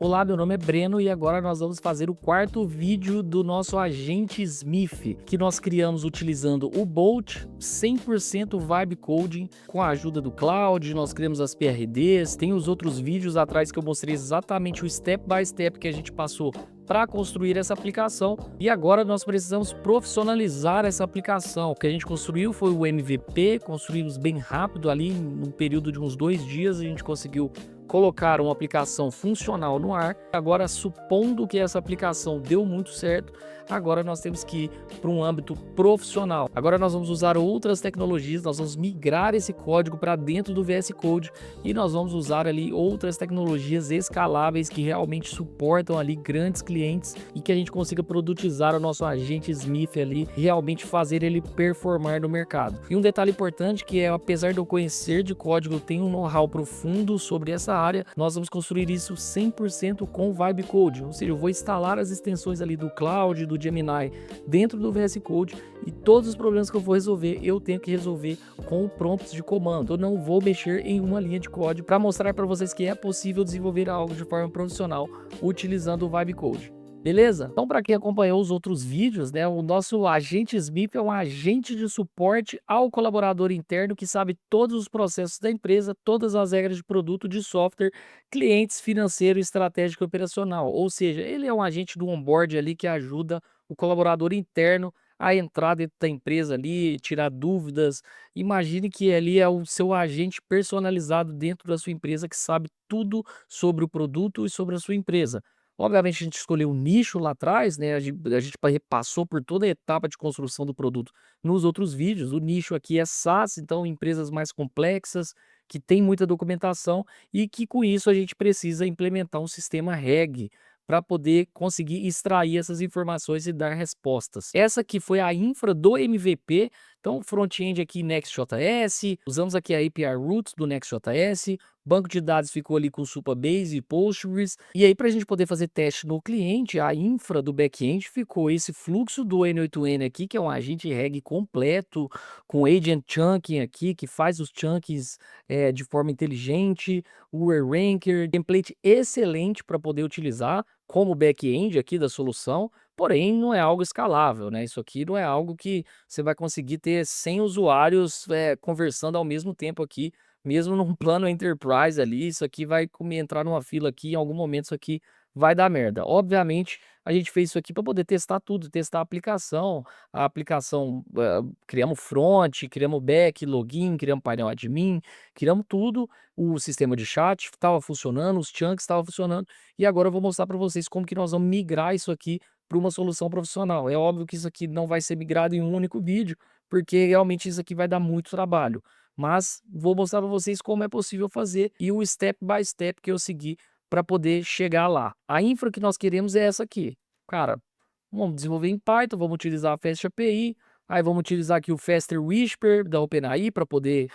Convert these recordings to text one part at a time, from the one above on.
Olá, meu nome é Breno e agora nós vamos fazer o quarto vídeo do nosso agente Smith, que nós criamos utilizando o Bolt 100% Vibe Coding com a ajuda do Cloud. Nós criamos as PRDs, tem os outros vídeos atrás que eu mostrei exatamente o step by step que a gente passou para construir essa aplicação, e agora nós precisamos profissionalizar essa aplicação. O que a gente construiu foi o MVP, construímos bem rápido ali, num período de uns 2 dias a gente conseguiu colocar uma aplicação funcional no ar. Agora, supondo que essa aplicação deu muito certo, agora nós temos que ir para um âmbito profissional. Agora nós vamos usar outras tecnologias, nós vamos migrar esse código para dentro do VS Code e nós vamos usar ali outras tecnologias escaláveis que realmente suportam ali grandes clientes e que a gente consiga produtizar o nosso agente Smith ali, realmente fazer ele performar no mercado. E um detalhe importante que é, apesar de eu conhecer de código, eu tenho um know-how profundo sobre essa área, nós vamos construir isso 100% com Vibe Code, ou seja, eu vou instalar as extensões ali do Cloud, do Gemini dentro do VS Code e todos os problemas que eu vou resolver, eu tenho que resolver com prompts de comando. Eu não vou mexer em uma linha de código para mostrar para vocês que é possível desenvolver algo de forma profissional utilizando o Vibe Code. Beleza? Então, para quem acompanhou os outros vídeos, né, o nosso agente Smith é um agente de suporte ao colaborador interno que sabe todos os processos da empresa, todas as regras de produto, de software, clientes, financeiro, estratégico e operacional. Ou seja, ele é um agente do onboard ali que ajuda o colaborador interno a entrar dentro da empresa ali, tirar dúvidas. Imagine que ali é o seu agente personalizado dentro da sua empresa que sabe tudo sobre o produto e sobre a sua empresa. Obviamente a gente escolheu um nicho lá atrás, né, a gente repassou por toda a etapa de construção do produto nos outros vídeos. O nicho aqui é SaaS, então empresas mais complexas, que tem muita documentação e que com isso a gente precisa implementar um sistema RAG para poder conseguir extrair essas informações e dar respostas. Essa aqui foi a infra do MVP, então front-end aqui Next.js, usamos aqui a API Roots do Next.js, banco de dados ficou ali com Supabase e Postgres, e aí para a gente poder fazer teste no cliente, a infra do back-end ficou esse fluxo do N8N aqui, que é um agente RAG completo, com agent chunking aqui, que faz os chunkings de forma inteligente, o ranker, template excelente para poder utilizar como back-end aqui da solução, porém não é algo escalável, né? Isso aqui não é algo que você vai conseguir ter 100 usuários conversando ao mesmo tempo aqui, mesmo num plano enterprise ali, isso aqui vai entrar numa fila aqui, em algum momento isso aqui vai dar merda. Obviamente, a gente fez isso aqui para poder testar tudo, testar a aplicação, criamos front, criamos back, login, criamos painel admin, criamos tudo, o sistema de chat estava funcionando, os chunks estavam funcionando, e agora eu vou mostrar para vocês como que nós vamos migrar isso aqui para uma solução profissional. É óbvio que isso aqui não vai ser migrado em um único vídeo, porque realmente isso aqui vai dar muito trabalho. Mas vou mostrar para vocês como é possível fazer e o step by step que eu segui para poder chegar lá. A infra que nós queremos é essa aqui. Cara, vamos desenvolver em Python, vamos utilizar a FastAPI, aí vamos utilizar aqui o Faster Whisper da OpenAI para poder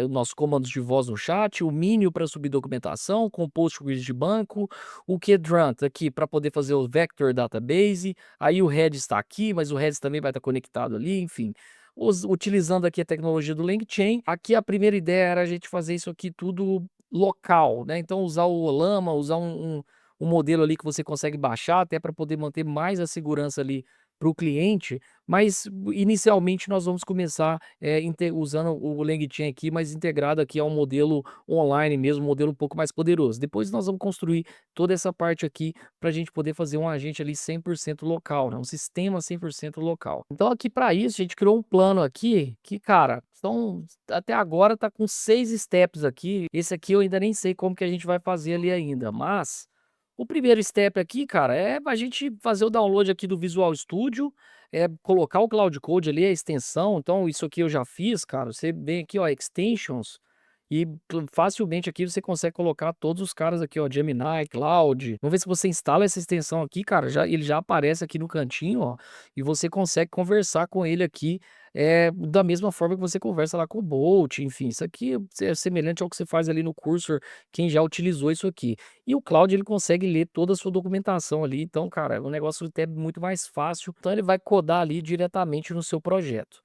nossos comandos de voz no chat, o Minio para subir documentação, com Postgres de banco, o Kedrunt aqui para poder fazer o Vector Database, aí o Redis está aqui, mas o Redis também vai estar conectado ali, enfim. Utilizando aqui a tecnologia do LangChain, aqui a primeira ideia era a gente fazer isso aqui tudo local, né? Então usar o Olama, usar um modelo ali que você consegue baixar até para poder manter mais a segurança ali para o cliente, mas inicialmente nós vamos começar usando o LangChain aqui, mas integrado aqui ao modelo online mesmo, um modelo um pouco mais poderoso. Depois nós vamos construir toda essa parte aqui para a gente poder fazer um agente ali 100% local, né? Um sistema 100% local. Então aqui para isso a gente criou um plano aqui que, cara, até agora tá com 6 steps aqui. Esse aqui eu ainda nem sei como que a gente vai fazer ali ainda, mas o primeiro step aqui, cara, é a gente fazer o download aqui do Visual Studio, colocar o Cloud Code ali, a extensão. Então isso aqui eu já fiz, cara. Você vem aqui, ó, Extensions, e facilmente aqui você consegue colocar todos os caras aqui, ó, Gemini, Cloud. Vamos ver se você instala essa extensão aqui, cara, ele já aparece aqui no cantinho, ó, e você consegue conversar com ele aqui, da mesma forma que você conversa lá com o Bolt, enfim, isso aqui é semelhante ao que você faz ali no Cursor, quem já utilizou isso aqui. E o Cloud ele consegue ler toda a sua documentação ali, então, cara, é um negócio até muito mais fácil, então ele vai codar ali diretamente no seu projeto.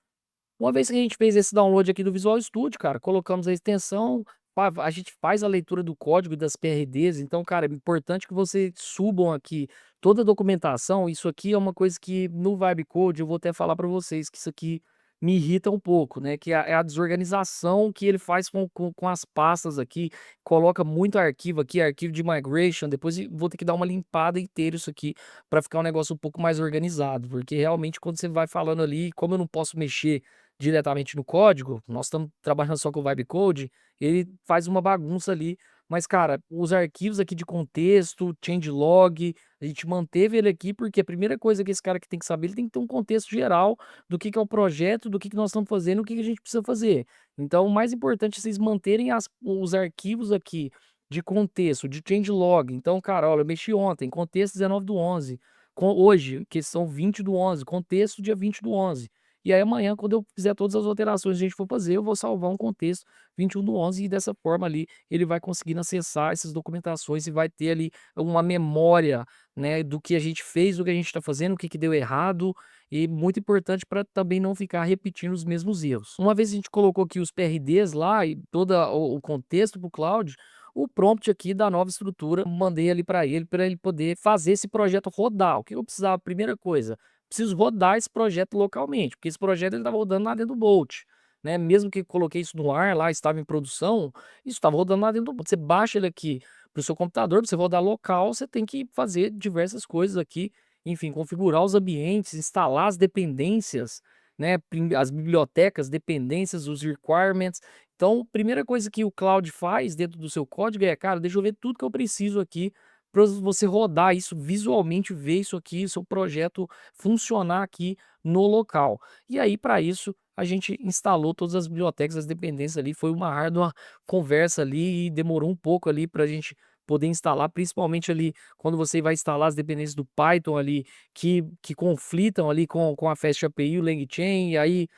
Uma vez que a gente fez esse download aqui do Visual Studio, cara, colocamos a extensão, a gente faz a leitura do código e das PRDs, então, cara, é importante que vocês subam aqui toda a documentação. Isso aqui é uma coisa que no Vibe Code eu vou até falar para vocês que isso aqui me irrita um pouco, né, que é a desorganização que ele faz com as pastas aqui, coloca muito arquivo aqui, arquivo de migration, depois vou ter que dar uma limpada inteira isso aqui para ficar um negócio um pouco mais organizado, porque realmente quando você vai falando ali, como eu não posso mexer diretamente no código, nós estamos trabalhando só com o Vibe Code, ele faz uma bagunça ali. Mas, cara, os arquivos aqui de contexto, changelog, a gente manteve ele aqui porque a primeira coisa que esse cara que tem que saber, ele tem que ter um contexto geral do que é o projeto, do que nós estamos fazendo, o que a gente precisa fazer. Então, o mais importante é vocês manterem os arquivos aqui de contexto, de changelog. Então, cara, olha, eu mexi ontem, contexto 19/11, hoje, questão 20/11, contexto dia 20/11. E aí amanhã, quando eu fizer todas as alterações que a gente for fazer, eu vou salvar um contexto 21/11 e dessa forma ali ele vai conseguindo acessar essas documentações e vai ter ali uma memória, né, do que a gente fez, do que a gente está fazendo, o que que deu errado, e muito importante para também não ficar repetindo os mesmos erros. Uma vez a gente colocou aqui os PRDs lá e todo o contexto para o cloud, o prompt aqui da nova estrutura, mandei ali para ele poder fazer esse projeto rodar. O que eu precisava? Primeira coisa, preciso rodar esse projeto localmente, porque esse projeto ele estava rodando lá dentro do Bolt, né? Mesmo que coloquei isso no ar lá, estava em produção, isso estava rodando lá dentro do Bolt. Você baixa ele aqui para o seu computador, para você rodar local, você tem que fazer diversas coisas aqui, enfim, configurar os ambientes, instalar as dependências, né? As bibliotecas, dependências, os requirements. Então, primeira coisa que o Cloud faz dentro do seu código é, cara, deixa eu ver tudo que eu preciso aqui para você rodar isso visualmente, ver isso aqui, seu projeto funcionar aqui no local. E aí, para isso, a gente instalou todas as bibliotecas, as dependências ali. Foi uma árdua conversa ali e demorou um pouco ali para a gente poder instalar, principalmente ali quando você vai instalar as dependências do Python ali que conflitam ali com a Fast API, o LangChain, e aí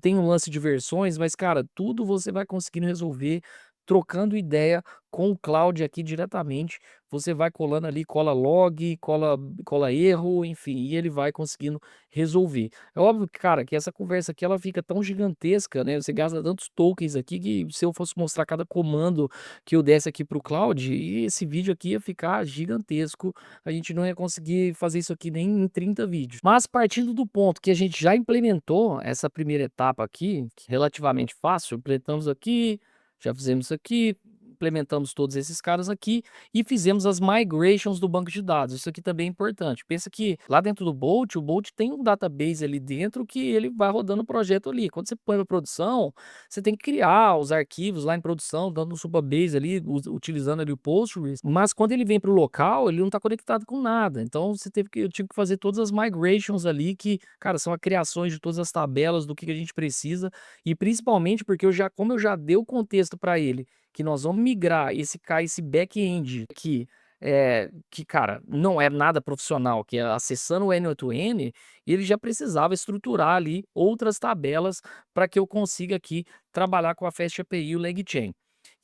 tem um lance de versões, mas cara, tudo você vai conseguindo resolver trocando ideia com o Cloud aqui diretamente. Você vai colando ali, cola log, cola erro, enfim, e ele vai conseguindo resolver. É óbvio que, cara, que essa conversa aqui ela fica tão gigantesca, né? Você gasta tantos tokens aqui que se eu fosse mostrar cada comando que eu desse aqui para o Cloud, e esse vídeo aqui ia ficar gigantesco. A gente não ia conseguir fazer isso aqui nem em 30 vídeos. Mas partindo do ponto que a gente já implementou essa primeira etapa aqui, que é relativamente fácil, implementamos aqui, já fizemos isso aqui, implementamos todos esses caras aqui e fizemos as migrations do banco de dados. Isso aqui também é importante. Pensa que lá dentro do Bolt, o Bolt tem um database ali dentro que ele vai rodando o projeto ali. Quando você põe na produção, você tem que criar os arquivos lá em produção, dando um subbase ali, utilizando ali o Postgres. Mas quando ele vem para o local, ele não está conectado com nada. Então eu tive que fazer todas as migrations ali que, cara, são as criações de todas as tabelas do que a gente precisa e principalmente porque como eu já dei o contexto para ele que nós vamos migrar esse back-end aqui, que, cara, não é nada profissional, que é acessando o N8N, ele já precisava estruturar ali outras tabelas para que eu consiga aqui trabalhar com a Fast API e o LangChain.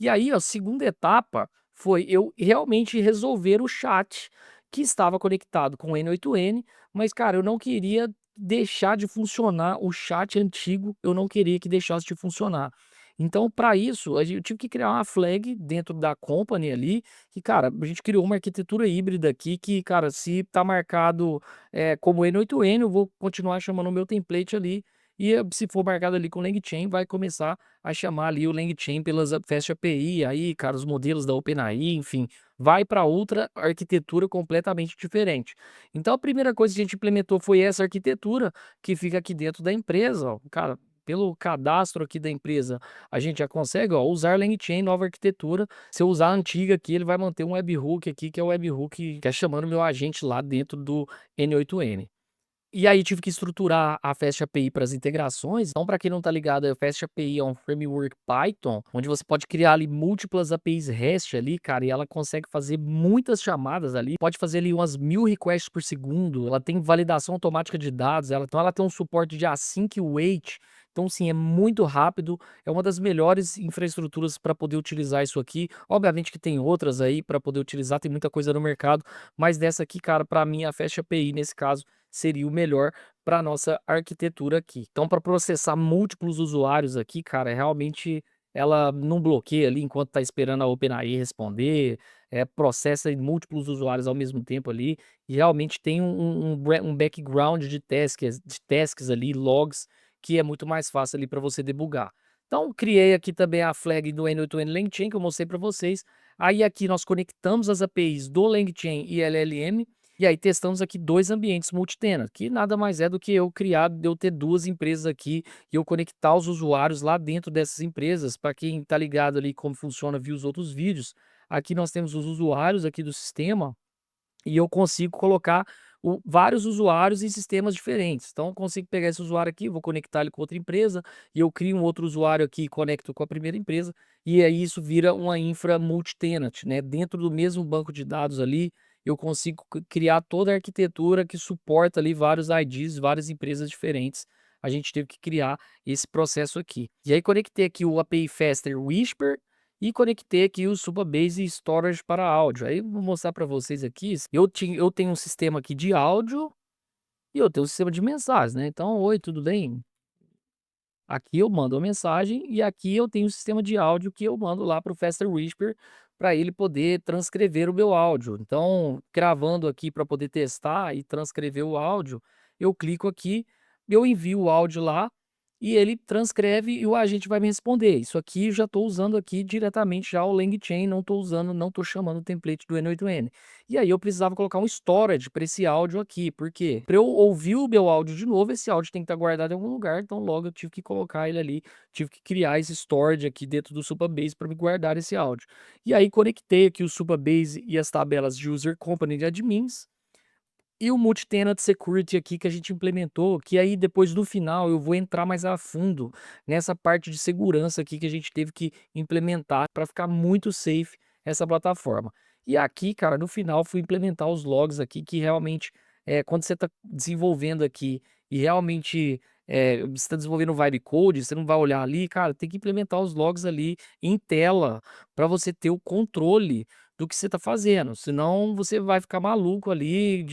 E aí, a segunda etapa foi eu realmente resolver o chat que estava conectado com o N8N, mas, cara, eu não queria deixar de funcionar o chat antigo, eu não queria que deixasse de funcionar. Então, para isso, eu tive que criar uma flag dentro da company ali, que, cara, a gente criou uma arquitetura híbrida aqui que, cara, se tá marcado como N8N, eu vou continuar chamando o meu template ali, e se for marcado ali com LangChain, vai começar a chamar ali o LangChain pelas Fast API, aí, cara, os modelos da OpenAI, enfim, vai para outra arquitetura completamente diferente. Então, a primeira coisa que a gente implementou foi essa arquitetura que fica aqui dentro da empresa, ó, cara, pelo cadastro aqui da empresa, a gente já consegue, ó, usar LangChain, nova arquitetura. Se eu usar a antiga aqui, ele vai manter um webhook aqui, que é o webhook que é chamando meu agente lá dentro do N8N. E aí tive que estruturar a Fast API para as integrações. Então, para quem não tá ligado, a Fast API é um framework Python, onde você pode criar ali múltiplas APIs REST ali, cara, e ela consegue fazer muitas chamadas ali. Pode fazer ali umas 1000 requests por segundo. Ela tem validação automática de dados. Então, ela tem um suporte de async await. Então, sim, é muito rápido. É uma das melhores infraestruturas para poder utilizar isso aqui. Obviamente que tem outras aí para poder utilizar, tem muita coisa no mercado, mas dessa aqui, cara, para mim a Fast API nesse caso seria o melhor para nossa arquitetura aqui. Então, para processar múltiplos usuários aqui, cara, realmente ela não bloqueia ali enquanto está esperando a OpenAI responder, processa em múltiplos usuários ao mesmo tempo ali, e realmente tem um background de tasks ali, logs, que é muito mais fácil ali para você debugar. Então criei aqui também a flag do N8N LangChain que eu mostrei para vocês. Aí aqui nós conectamos as APIs do LangChain e LLM, e aí testamos aqui 2 ambientes multitenant, que nada mais é do que eu ter 2 empresas aqui e eu conectar os usuários lá dentro dessas empresas. Para quem está ligado ali como funciona, viu os outros vídeos, aqui nós temos os usuários aqui do sistema e eu consigo colocar vários usuários em sistemas diferentes. Então, eu consigo pegar esse usuário aqui, vou conectar ele com outra empresa, e eu crio um outro usuário aqui e conecto com a primeira empresa, e aí isso vira uma infra multitenant, né? Dentro do mesmo banco de dados ali, eu consigo criar toda a arquitetura que suporta ali vários IDs, várias empresas diferentes. A gente teve que criar esse processo aqui. E aí conectei aqui o API Faster Whisper, e conectei aqui o Supabase Storage para áudio. Aí eu vou mostrar para vocês aqui. Eu tenho um sistema aqui de áudio e eu tenho um sistema de mensagens, né? Então, oi, tudo bem? Aqui eu mando a mensagem e aqui eu tenho um sistema de áudio que eu mando lá para o Faster Whisper para ele poder transcrever o meu áudio. Então, gravando aqui para poder testar e transcrever o áudio, eu clico aqui, eu envio o áudio lá e ele transcreve e o agente vai me responder. Isso aqui eu já estou usando aqui diretamente já o LangChain, não estou usando, não estou chamando o template do N8N. E aí eu precisava colocar um storage para esse áudio aqui, porque para eu ouvir o meu áudio de novo, esse áudio tem que estar guardado em algum lugar, então logo eu tive que colocar ele ali, tive que criar esse storage aqui dentro do Supabase para me guardar esse áudio. E aí conectei aqui o Supabase e as tabelas de user company de admins, e o multi-tenant security aqui que a gente implementou, que aí depois no final eu vou entrar mais a fundo nessa parte de segurança aqui que a gente teve que implementar para ficar muito safe essa plataforma. E aqui, cara, no final fui implementar os logs aqui que realmente, quando você está desenvolvendo aqui e realmente você está desenvolvendo o vibe code, você não vai olhar ali, cara, tem que implementar os logs ali em tela para você ter o controle do que você está fazendo, senão você vai ficar maluco ali,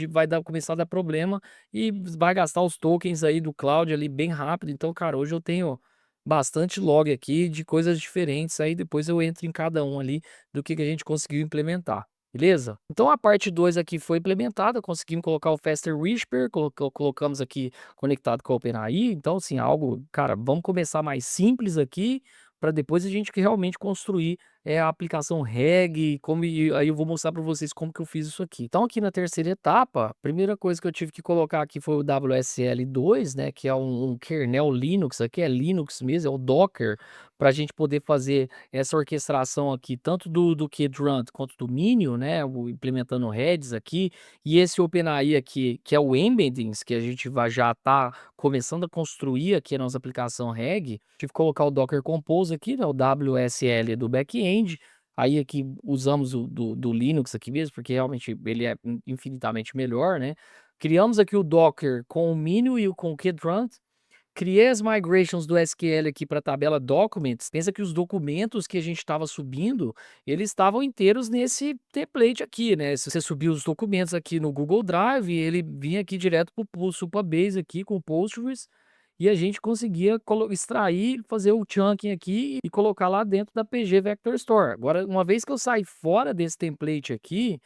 começar a dar problema e vai gastar os tokens aí do cloud ali bem rápido. Então, cara, hoje eu tenho bastante log aqui de coisas diferentes, aí depois eu entro em cada um ali do que a gente conseguiu implementar. Beleza? Então a parte 2 aqui foi implementada, conseguimos colocar o Faster Whisper, colocamos aqui conectado com a OpenAI, então assim, algo, cara, vamos começar mais simples aqui, para depois a gente que realmente construir a aplicação REG, e aí eu vou mostrar para vocês como que eu fiz isso aqui. Então aqui na terceira etapa, a primeira coisa que eu tive que colocar aqui foi o WSL2, né, que é um kernel Linux, aqui é Linux mesmo, é o Docker, para a gente poder fazer essa orquestração aqui, tanto do KDrunt quanto do Minion, né, implementando Redis aqui, e esse OpenAI aqui, que é o Embeddings, que a gente vai já tá começando a construir aqui a nossa aplicação REG, tive que colocar o Docker Compose aqui, né, o WSL do back-end. Aí aqui usamos o do Linux aqui mesmo, porque realmente ele é infinitamente melhor, né? Criamos aqui o Docker com o Minion e com o KDrunt. Criei as migrations do SQL aqui para a tabela Documents. Pensa que os documentos que a gente estava subindo, eles estavam inteiros nesse template aqui, né? Se você subir os documentos aqui no Google Drive, ele vinha aqui direto para o Supabase aqui com o Postgres, e a gente conseguia extrair, fazer o chunking aqui e colocar lá dentro da PG Vector Store. Agora, uma vez que eu saí fora desse template aqui,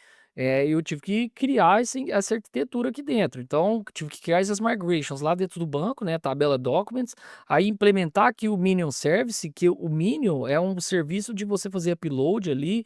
eu tive que criar essa arquitetura aqui dentro. Então, tive que criar essas migrations lá dentro do banco, né? Tabela Documents, aí implementar aqui o Minion Service, que o Minion é um serviço de você fazer upload ali,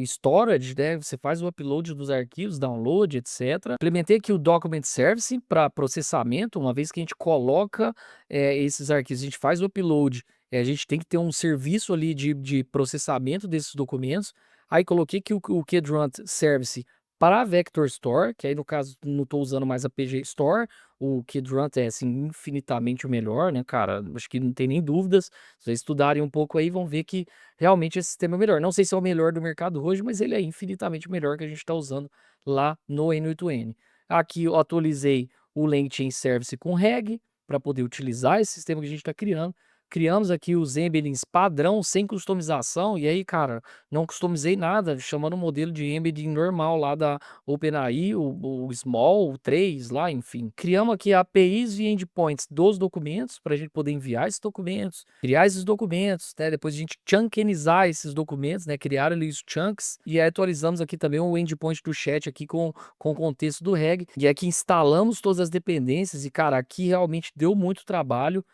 storage, né? Você faz o upload dos arquivos, download, etc. Implementei aqui o Document Service para processamento, uma vez que a gente coloca esses arquivos, a gente faz o upload, a gente tem que ter um serviço ali de processamento desses documentos. Aí coloquei aqui o KDrunt Service para a Vector Store, que aí no caso não estou usando mais a PG Store, o KDrunt é assim infinitamente o melhor, né, cara? Acho que não tem nem dúvidas. Se vocês estudarem um pouco aí, vão ver que realmente esse sistema é o melhor. Não sei se é o melhor do mercado hoje, mas ele é infinitamente melhor que a gente está usando lá no N8N. Aqui eu atualizei o LangChain Service com REG para poder utilizar esse sistema que a gente está criando. criamos aqui os embeddings padrão, sem customização, e aí, cara, não customizei nada, chamando o modelo de embedding normal lá da OpenAI, o Small, o 3 lá, enfim. Criamos aqui APIs e endpoints dos documentos, para a gente poder enviar esses documentos, criar esses documentos, né? Depois a gente chunkinizar esses documentos, né? Criar ali os chunks, e aí atualizamos aqui também o endpoint do chat aqui com o contexto do reg, e aqui instalamos todas as dependências, e cara, aqui realmente deu muito trabalho,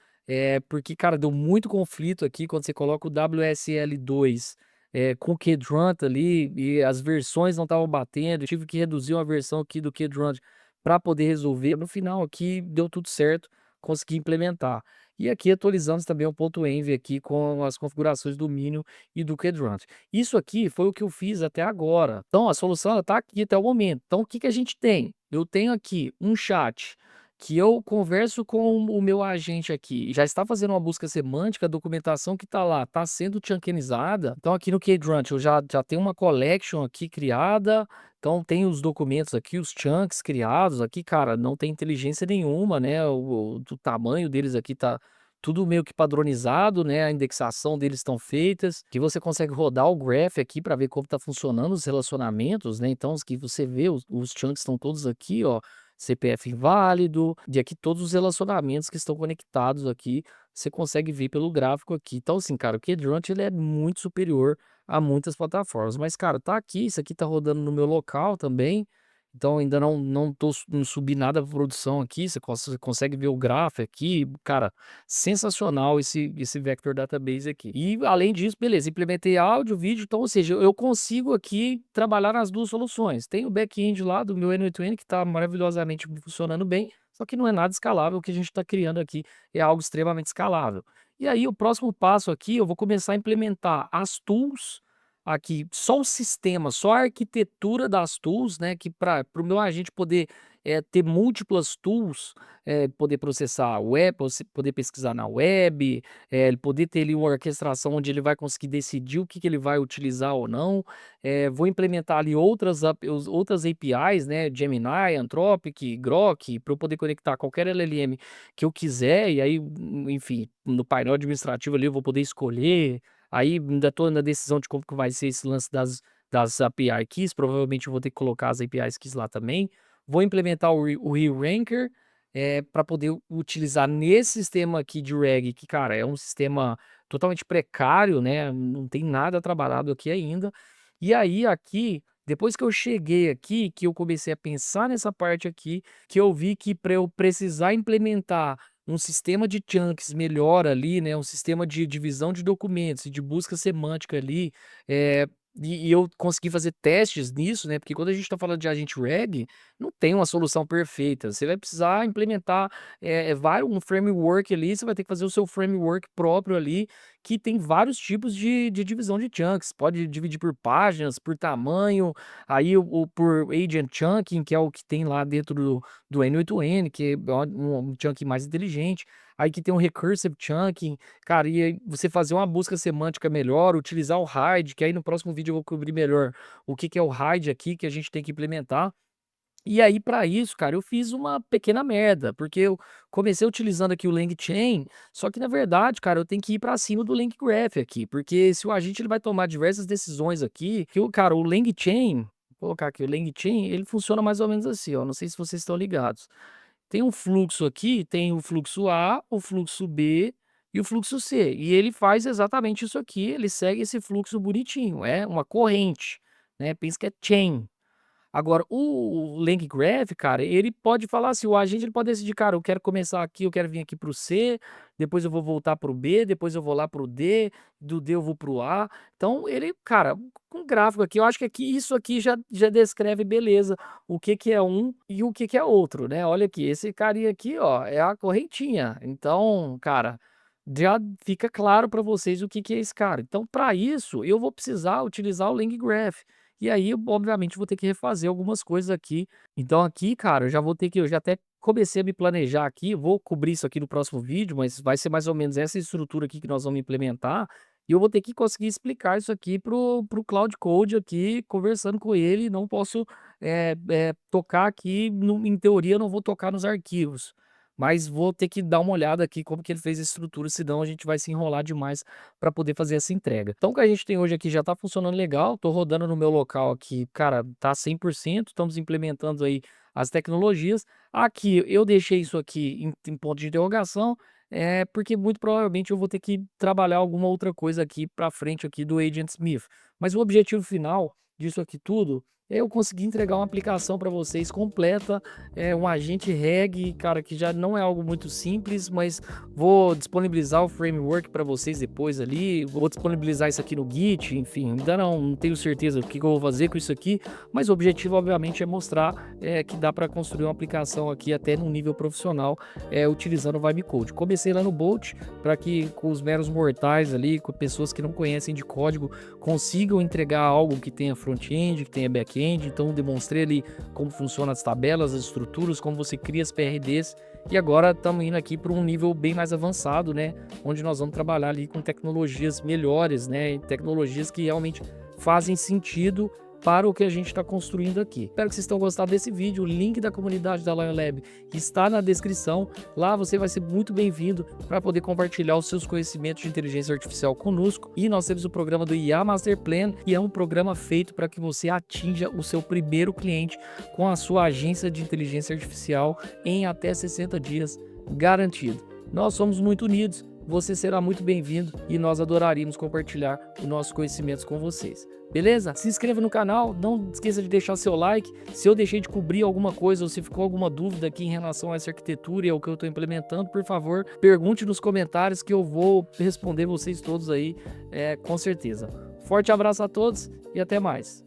porque, cara, deu muito conflito aqui quando você coloca o WSL2 com o Kdrant ali e as versões não estavam batendo. Eu tive que reduzir uma versão aqui do Kdrant para poder resolver. No final aqui deu tudo certo, consegui implementar. E aqui atualizamos também o ponto .env aqui com as configurações do Minion e do Kdrant. Isso aqui foi o que eu fiz até agora. Então a solução está aqui até o momento. Então o que que a gente tem? Eu tenho aqui um chat que eu converso com o meu agente aqui, já está fazendo uma busca semântica, a documentação que está lá está sendo chunkinizada. Então aqui no Kdrant eu já tenho uma collection aqui criada, então tem os documentos aqui, os chunks criados aqui, cara, não tem inteligência nenhuma, né? O tamanho deles aqui tá tudo meio que padronizado, né? A indexação deles estão feitas, que você consegue rodar o graph aqui para ver como está funcionando os relacionamentos, né? Então, os que você vê, os chunks estão todos aqui, ó. CPF inválido, e aqui todos os relacionamentos que estão conectados aqui, você consegue ver pelo gráfico aqui. Então, assim, cara, o Kdrant ele é muito superior a muitas plataformas. Mas, cara, tá aqui, isso aqui tá rodando no meu local também. Então, ainda não subi nada pra produção aqui. Você consegue ver o gráfico aqui. Cara, sensacional esse Vector Database aqui. E, além disso, beleza, implementei áudio, vídeo. Então, ou seja, eu consigo aqui trabalhar nas duas soluções. Tem o back-end lá do meu N8N que tá maravilhosamente funcionando bem. Só que não é nada escalável. O que a gente está criando aqui é algo extremamente escalável. E aí, o próximo passo aqui, eu vou começar a implementar as tools aqui, só o sistema, só a arquitetura das tools, né, que para o meu agente poder ter múltiplas tools, poder processar web, poder pesquisar na web, ele poder ter ali uma orquestração onde ele vai conseguir decidir o que que ele vai utilizar ou não. Vou implementar ali outras APIs, né, Gemini, Anthropic, Grok, para eu poder conectar qualquer LLM que eu quiser, e aí, enfim, no painel administrativo ali eu vou poder escolher. Aí ainda estou na decisão de como que vai ser esse lance das API keys, provavelmente eu vou ter que colocar as API keys lá também. Vou implementar o ReRanker para poder utilizar nesse sistema aqui de reg, que, cara, é um sistema totalmente precário, né? Não tem nada trabalhado aqui ainda. E aí, aqui, depois que eu cheguei aqui, que eu comecei a pensar nessa parte aqui, que eu vi que para eu precisar implementar um sistema de chunks melhor ali, né, um sistema de divisão de documentos e de busca semântica ali, eh, e eu consegui fazer testes nisso, né, porque quando a gente está falando de agente reg, não tem uma solução perfeita, você vai precisar implementar, um framework ali, você vai ter que fazer o seu framework próprio ali, que tem vários tipos de divisão de chunks, pode dividir por páginas, por tamanho, aí por agent chunking, que é o que tem lá dentro do N8N, que é um chunk mais inteligente. Aí que tem um recursive chunking, cara, e aí você fazer uma busca semântica melhor, utilizar o hide, que aí no próximo vídeo eu vou cobrir melhor o que que é o hide aqui, que a gente tem que implementar. E aí, para isso, cara, eu fiz uma pequena merda, porque eu comecei utilizando aqui o LangChain, só que na verdade, cara, eu tenho que ir para cima do LangGraph aqui, porque se o agente ele vai tomar diversas decisões aqui, que o cara, o LangChain, vou colocar aqui o LangChain, ele funciona mais ou menos assim, ó, não sei se vocês estão ligados. Tem um fluxo aqui, tem o fluxo A, o fluxo B e o fluxo C. E ele faz exatamente isso aqui, ele segue esse fluxo bonitinho, é uma corrente, né? Pensa que é chain. Agora, o LangGraph, cara, ele pode falar assim, o agente ele pode decidir, cara, eu quero começar aqui, eu quero vir aqui para o C, depois eu vou voltar para o B, depois eu vou lá para o D, do D eu vou para o A. Então, ele, cara, com gráfico aqui, eu acho que aqui isso aqui já descreve beleza o que que é um e o que que é outro, né? Olha aqui, esse carinha aqui, ó, é a correntinha. Então, cara, já fica claro para vocês o que que é esse cara. Então, para isso, eu vou precisar utilizar o LangGraph. E aí, eu, obviamente, vou ter que refazer algumas coisas aqui. Então, aqui, cara, eu já até comecei a me planejar aqui. Vou cobrir isso aqui no próximo vídeo, mas vai ser mais ou menos essa estrutura aqui que nós vamos implementar. E eu vou ter que conseguir explicar isso aqui pro Cloud Code aqui, conversando com ele. Não posso tocar aqui, em teoria, eu não vou tocar nos arquivos. mas vou ter que dar uma olhada aqui como que ele fez a estrutura, senão a gente vai se enrolar demais para poder fazer essa entrega. Então o que a gente tem hoje aqui já está funcionando legal, tô rodando no meu local aqui, cara, tá 100%, estamos implementando aí as tecnologias. Aqui eu deixei isso aqui em ponto de interrogação, porque muito provavelmente eu vou ter que trabalhar alguma outra coisa aqui para frente aqui do Agent Smith. Mas o objetivo final disso aqui tudo é eu conseguir entregar uma aplicação para vocês completa, um agente REG, cara, que já não é algo muito simples, mas vou disponibilizar o framework para vocês depois ali, vou disponibilizar isso aqui no Git, enfim, ainda não tenho certeza do que eu vou fazer com isso aqui, mas o objetivo obviamente é mostrar que dá para construir uma aplicação aqui até num nível profissional, utilizando o Vibe Code. Comecei lá no Bolt para que com os meros mortais ali, com pessoas que não conhecem de código, consigam entregar algo que tenha front-end, que tenha back-end. Então demonstrei ali como funcionam as tabelas, as estruturas, como você cria as PRDs, e agora estamos indo aqui para um nível bem mais avançado, né, onde nós vamos trabalhar ali com tecnologias melhores, né, tecnologias que realmente fazem sentido para o que a gente está construindo aqui. Espero que vocês tenham gostado desse vídeo. O link da comunidade da Lion Lab está na descrição. Lá você vai ser muito bem-vindo para poder compartilhar os seus conhecimentos de inteligência artificial conosco. E nós temos o programa do IA Master Plan, e é um programa feito para que você atinja o seu primeiro cliente com a sua agência de inteligência artificial em até 60 dias, garantido. Nós somos muito unidos. Você será muito bem-vindo e nós adoraríamos compartilhar os nossos conhecimentos com vocês. Beleza? Se inscreva no canal, não esqueça de deixar seu like. Se eu deixei de cobrir alguma coisa ou se ficou alguma dúvida aqui em relação a essa arquitetura e ao que eu estou implementando, por favor, pergunte nos comentários que eu vou responder vocês todos aí, com certeza. Forte abraço a todos e até mais.